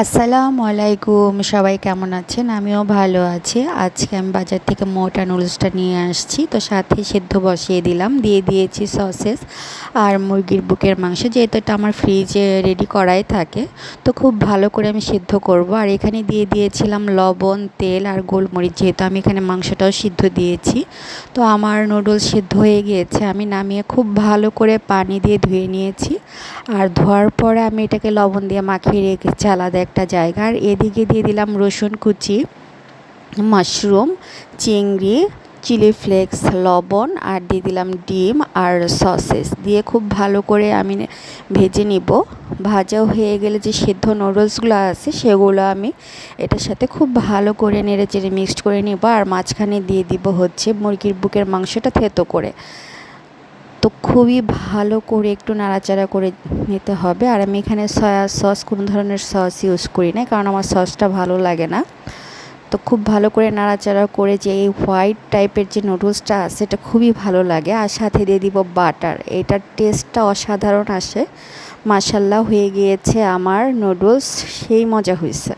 আসসালামু আলাইকুম, সবাই কেমন আছেন? আমিও ভালো আছি। আজকে আমি বাজার থেকে মোটা নুডলসটা নিয়ে আসছি, তো সাথে সেদ্ধ বসিয়ে দিলাম, দিয়ে দিয়েছি সসেস আর মুরগির বুকের মাংস, যেহেতু এটা আমার ফ্রিজে রেডি করাই থাকে। তো খুব ভালো করে আমি সিদ্ধ করব। আর এখানে দিয়ে দিয়েছিলাম লবণ, তেল আর গোলমরিচ, যেহেতু আমি এখানে মাংসটাও সিদ্ধ দিয়েছি। তো আমার নুডলস সিদ্ধ হয়ে গিয়েছে, আমি নামিয়ে খুব ভালো করে পানি দিয়ে ধুয়ে নিয়েছি। আর ধোয়ার পরে আমি এটাকে লবণ দিয়ে মাখিয়ে রেখেছি আলাদা একটা জায়গা। আর এদিকে দিয়ে দিলাম রসুন কুচি, মাশরুম, চিংড়ি, চিলি ফ্লেক্স, লবণ, আর দিয়ে দিলাম ডিম আর সসেস দিয়ে খুব ভালো করে আমি ভেজে নিব। ভাজা হয়ে গেলে যে সেদ্ধ নুডলসগুলো আছে সেগুলো আমি এটার সাথে খুব ভালো করে নেড়ে চেড়ে মিক্সড করে নিব। আর মাঝখানে দিয়ে দিব হচ্ছে মুরগির বুকের মাংসটা থেতো করে। তো খুবই ভালো করে একটু নাড়াচাড়া করে নিতে হবে। আর আমি এখানে সয়া সস, কোনো ধরনের সস ইউজ করি না, কারণ আমার সসটা ভালো লাগে না। তো খুব ভালো করে নাড়াচাড়া করে যে এই হোয়াইট টাইপের যে নুডলসটা আছে এটা খুবই ভালো লাগে। আর সাথে দিয়ে দিব বাটার, এটার টেস্টটা অসাধারণ আসে। মাশাল্লাহ, হয়ে গিয়েছে আমার নুডলস, সেই মজা হয়েছে।